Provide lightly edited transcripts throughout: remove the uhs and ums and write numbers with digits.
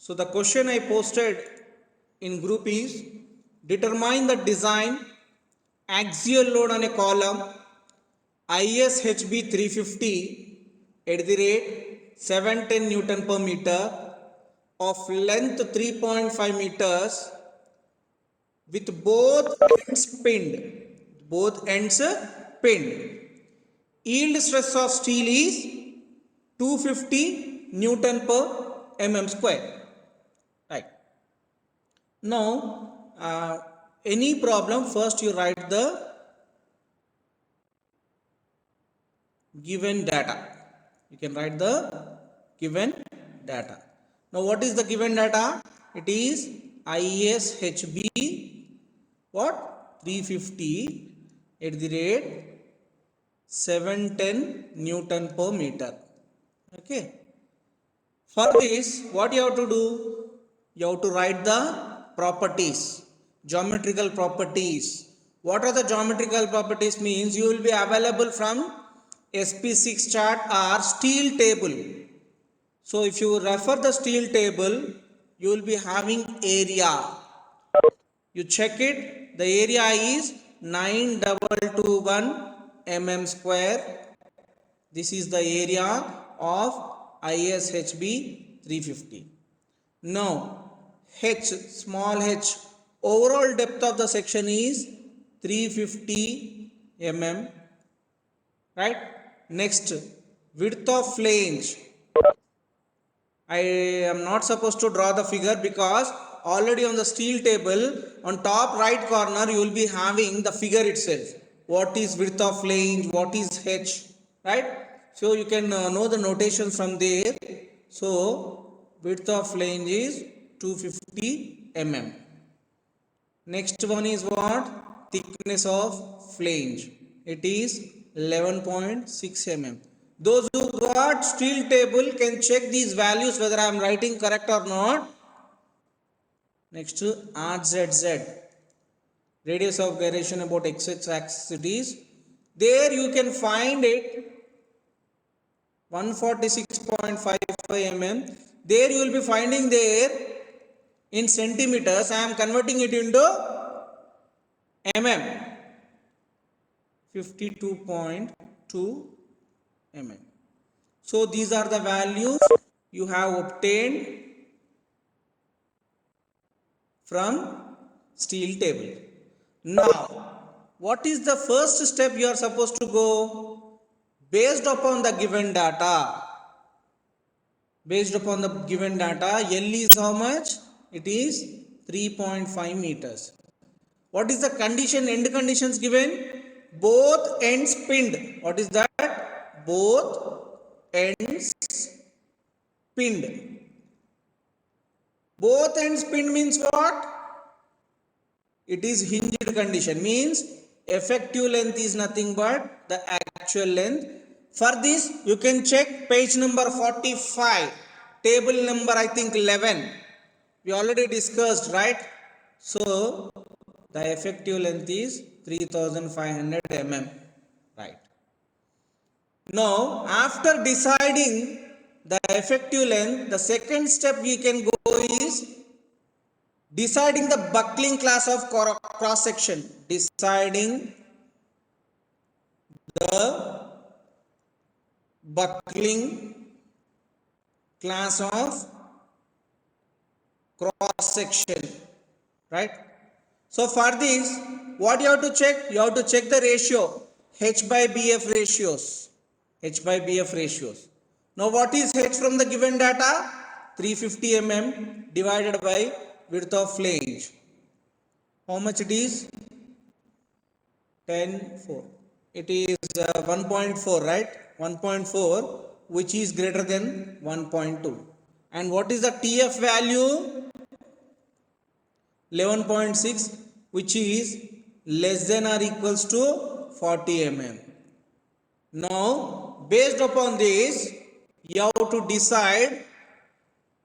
So the question I posted in group is, determine the design axial load on a column ISHB 350 at the rate 710 Newton per meter of length 3.5 meters with both ends pinned. Both ends pinned. Yield stress of steel is 250 Newton per mm square. Right. Now, any problem, first you write the given data. You can write the given data. Now, what is the given data? It is ISHB what? 350 at the rate 710 Newton per meter. Okay. For this, what you have to do? You have to write the properties, geometrical properties. What are the geometrical properties? Means you will be available from SP6 chart or steel table. So if you refer the steel table, you will be having area. You check it. The area is 9221 mm square. This is the area of ISHB 350. Now, H, small h, overall depth of the section is 350 mm. Right? Next, width of flange. I am not supposed to draw the figure because already on the steel table, on top right corner, you will be having the figure itself. What is width of flange? What is H? Right? So you can know the notation from there. So width of flange is 250 mm. Next one is what? Thickness of flange. It is 11.6 mm. Those who got steel table can check these values whether I am writing correct or not. Next, RZZ, radius of gyration about x axis it is. There you can find it 146.55 mm. There you will be finding there in centimeters. I am converting it into mm. 52.2 mm. So these are the values you have obtained from steel table. Now, what is the first step you are supposed to go? Based upon the given data. Based upon the given data, L is how much? It is 3.5 meters. What is the condition, end conditions given? Both ends pinned. What is that? Both ends pinned. Both ends pinned means what? It is hinged condition. Means effective length is nothing but the actual length. For this, you can check page number 45, table number I think 11. We already discussed, right? So, the effective length is 3500 mm. Right. Now, after deciding the effective length, the second step we can go is deciding the buckling class of cross section. Deciding the buckling class of cross section. Right? So for this, what you have to check? You have to check the ratio, H by BF ratios. H by BF ratios. Now what is H from the given data? 350 mm divided by width of flange. How much it is? 10.4. It is 1.4, right? 1.4, which is greater than 1.2. And what is the TF value? 11.6, which is less than or equals to 40 mm. Now, based upon this, you have to decide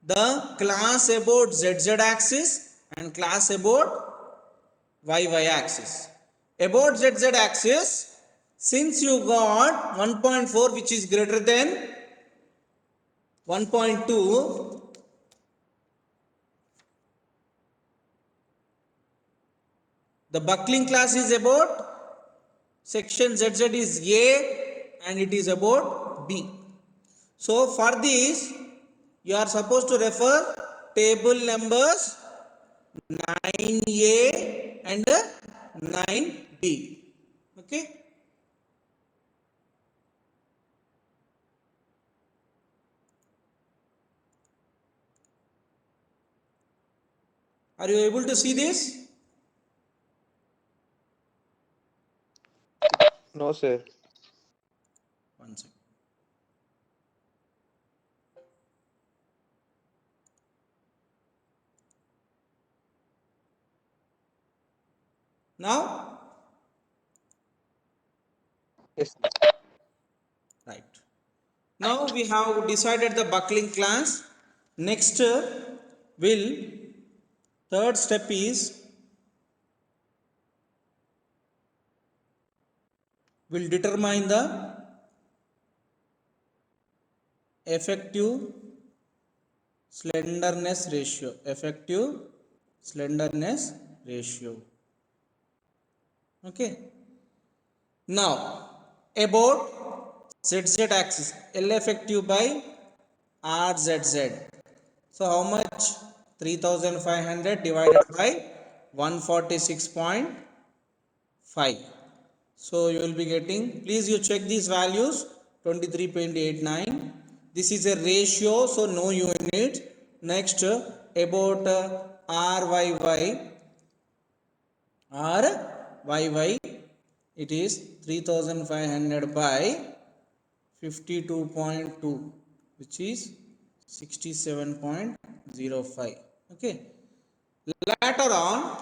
the class about ZZ axis and class about YY axis. About ZZ axis, since you got 1.4 which is greater than 1.2, The buckling class is about section ZZ is A and it is about B. So for this you are supposed to refer table numbers 9A and 9B. Okay. Are you able to see this? No, sir. One second. Now, Yes. right. Now we have decided the buckling class. Next will third step is will determine the effective slenderness ratio. Effective slenderness ratio. Okay. Now about ZZ axis L effective by RZZ. So how much? 3500 divided by 146.5. So you will be getting, please you check these values 23.89. This is a ratio, so no unit. Next about RYY, RYY, it is 3500 by 52.2, which is 67.05. Okay. Later on,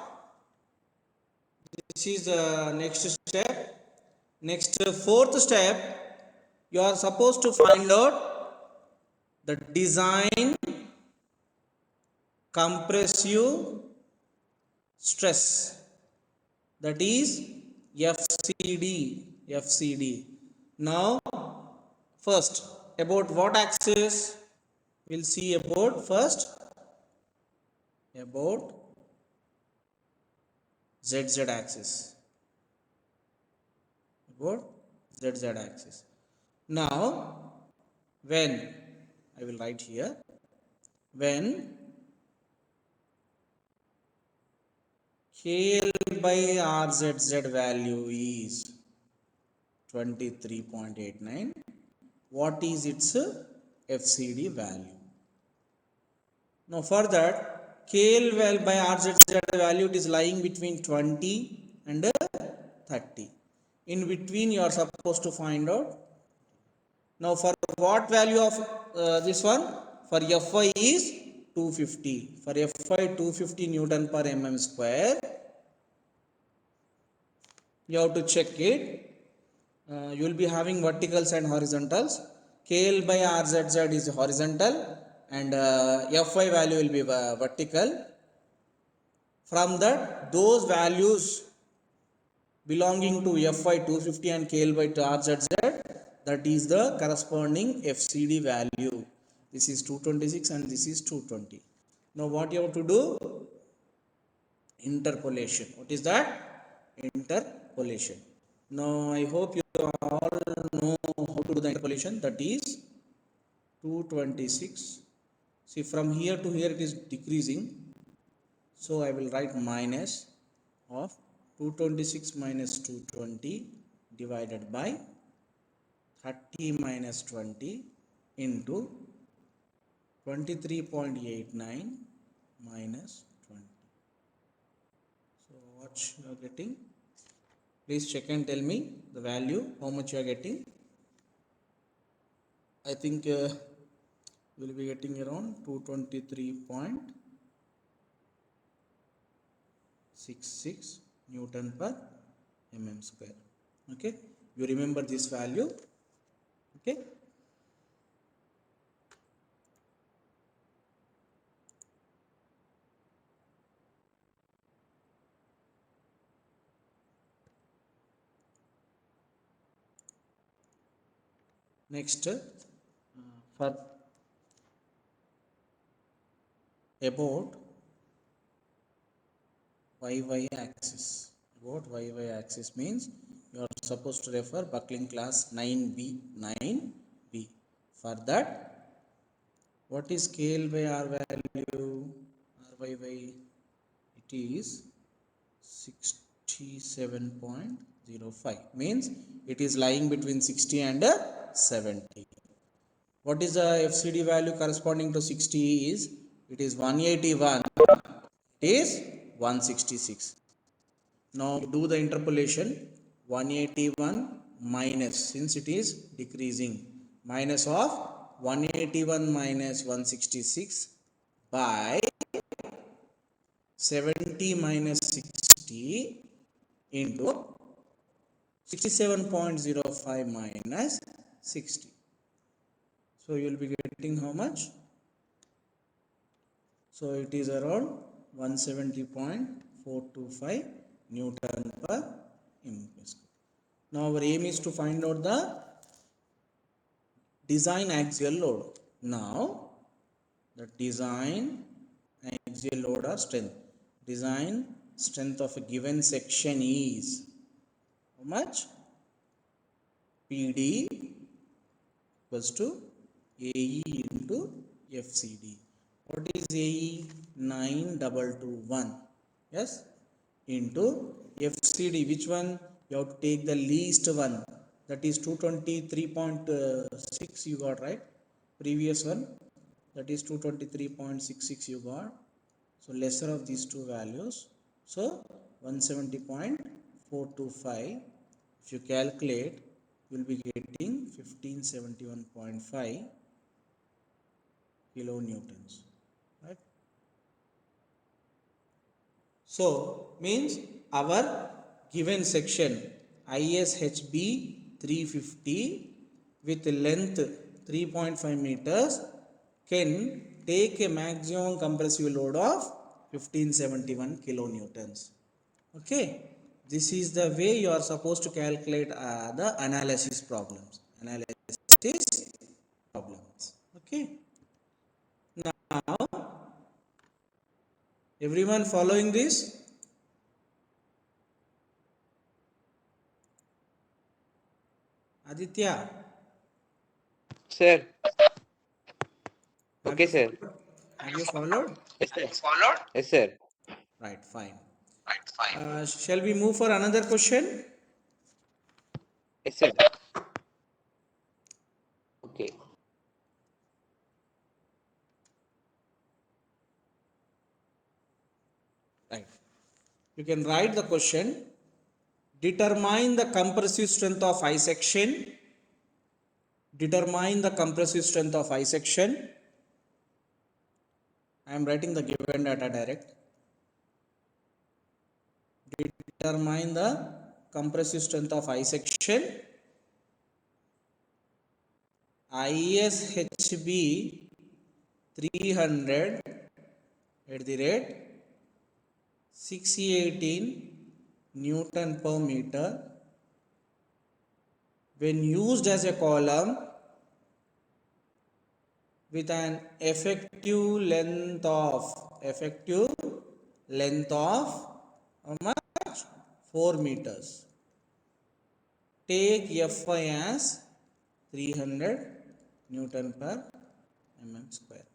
this is the next step. Next, fourth step, you are supposed to find out the design compressive stress, that is FCD. FCD. Now, first about what axis? We'll see about first about ZZ axis. About ZZ axis. Now, when I will write here, when KL by RZZ value is 23.89, what is its FCD value? Now for that, KL by RZZ value is lying between 20 and 30. In between you are supposed to find out. Now for what value of this one? For Fy is 250. For Fy 250 Newton per mm square. You have to check it. You will be having verticals and horizontals. KL by RZZ is horizontal and Fy value will be vertical. From that, those values belonging to Fy 250 and KL by RZZ, that is the corresponding FCD value. This is 226 and this is 220. Now what you have to do? Interpolation. What is that? Interpolation. Now I hope you all know how to do the interpolation. That is 226. See, from here to here it is decreasing. So I will write minus of 226 minus 220 divided by 30 minus 20 into 23.89 minus 20. So what you are getting? Please check and tell me the value, how much you are getting. I think we will be getting around 223.66 Newton per mm square. Okay, you remember this value. Okay. Next, for about YY axis. What YY axis means you are supposed to refer buckling class 9B. For that, what is scale by R value? RYY, it is 67.05, means it is lying between 60 and 70. What is the FCD value corresponding to 60 is, it is 181, it is 166. Now do the interpolation, 181 minus, since it is decreasing, minus of 181 minus 166 by 70 minus 60 into 67.05 minus 60. So you will be getting how much? So it is around 170.425 Newton per mm square. Now our aim is to find out the design axial load. Now the design axial load or strength. Design strength of a given section is how much? PD equals to AE into FCD. What is AE? 9221. Yes. Into FCD. Which one? You have to take the least one. That is 223.6 you got, right? Previous one. That is 223.66 you got. So lesser of these two values. So 170.425. If you calculate, you will be getting 1571.5 kilonewtons, right? So means our given section ISHB 350 with length 3.5 meters can take a maximum compressive load of 1571 kilonewtons. Okay, this is the way you are supposed to calculate the analysis problems. Okay, now everyone following this? Aditya, Sir. have Okay, you sir. followed? Have you followed? Yes, sir. Yes, sir. Right, fine. Shall we move for another question? Yes, sir. Okay. Right. You can write the question. Determine the compressive strength of I section. Determine the compressive strength of I section. I am writing the given data direct. Determine the compressive strength of I section. ISHB 300 at the rate 618 Newton per meter when used as a column with an effective length of how much? 4 meters. Take Fy as 300 Newton per mm square.